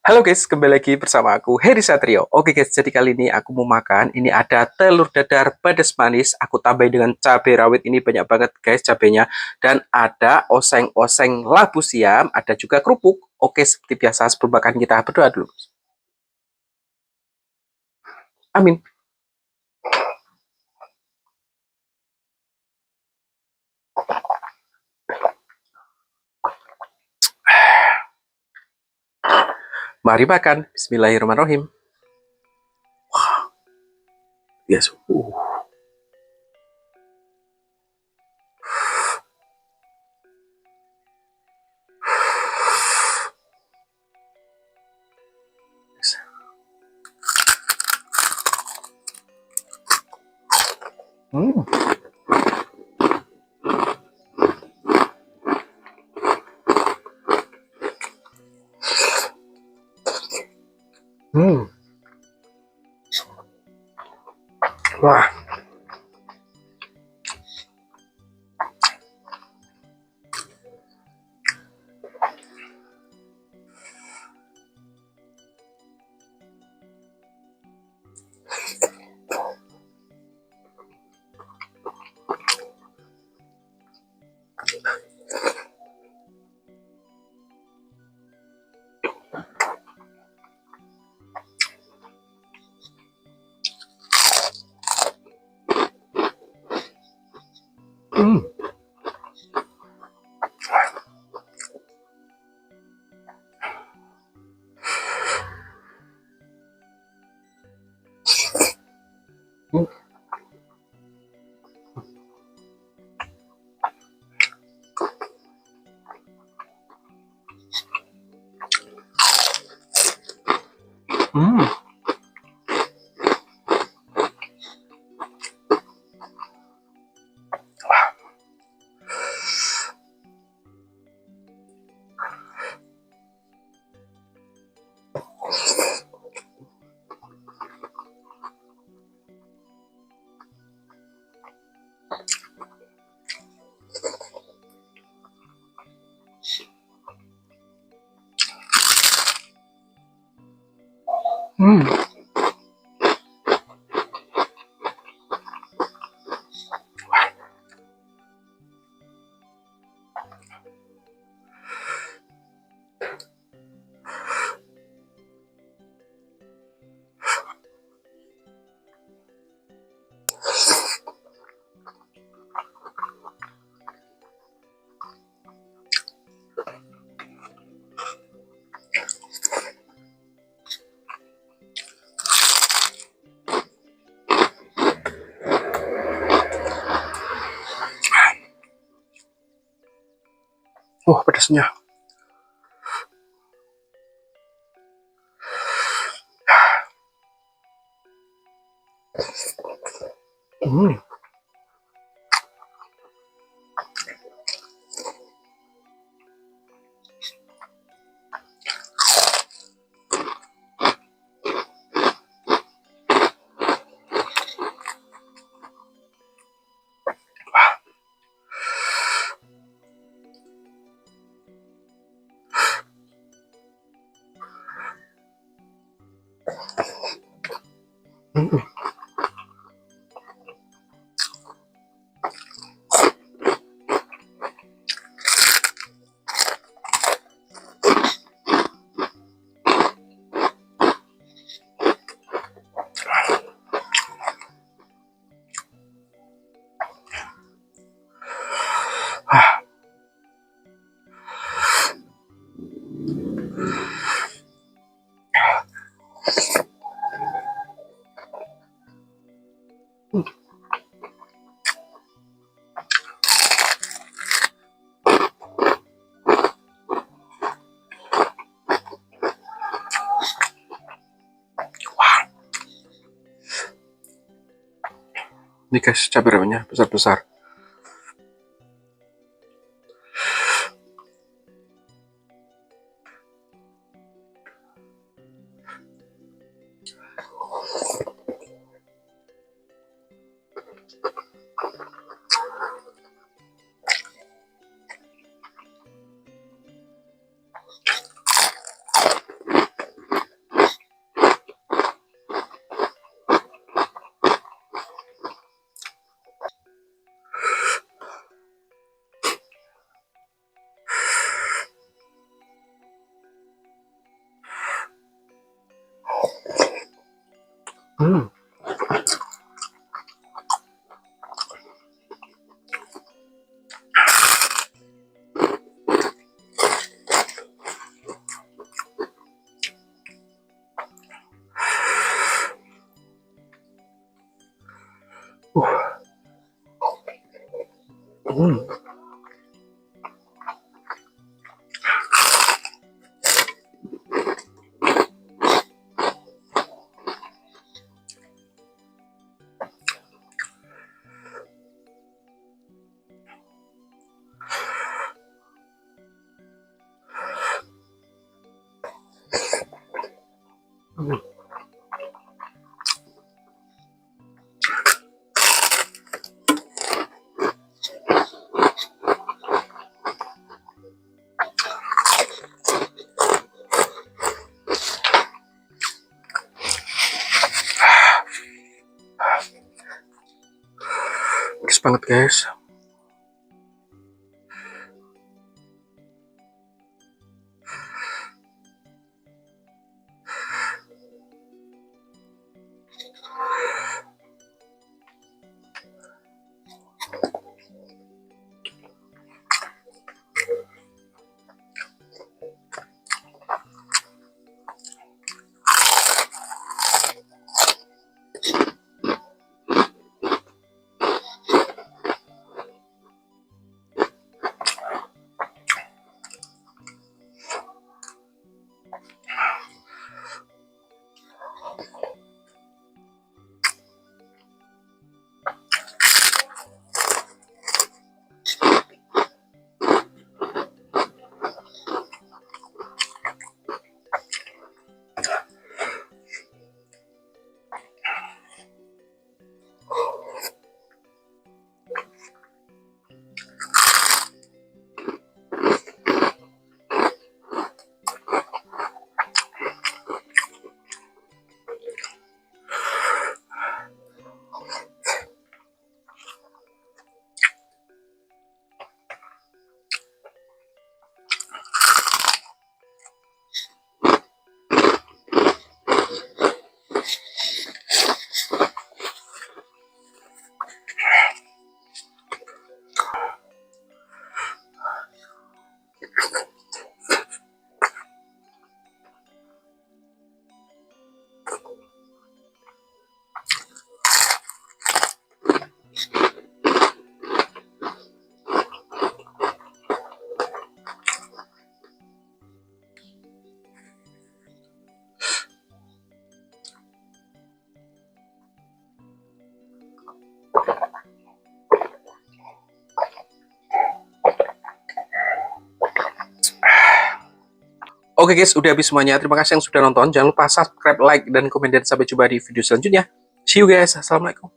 Halo guys, kembali lagi bersama aku Heri Satrio. Oke guys, jadi kali ini aku mau makan. Ini ada telur dadar pedas manis. Aku tambahin dengan cabai rawit. Ini banyak banget guys cabenya. Dan ada oseng-oseng labu siam. Ada juga kerupuk. Oke, seperti biasa sebelum makan kita berdoa dulu. Amin. Mari makan. Bismillahirrahmanirrahim. Yes. Hmm. Hmm. Wah. Hmm. Hmm. Hmm. Hmm. Pedasnya. Hmm. Hmm. Ah. Ini guys, cabai rawitnya besar-besar. Hmm. Hmm. Pedes banget guys. Oke guys, udah habis semuanya. Terima kasih yang sudah nonton. Jangan lupa subscribe, like, dan komen. Dan sampai jumpa di video selanjutnya. See you guys. Assalamualaikum.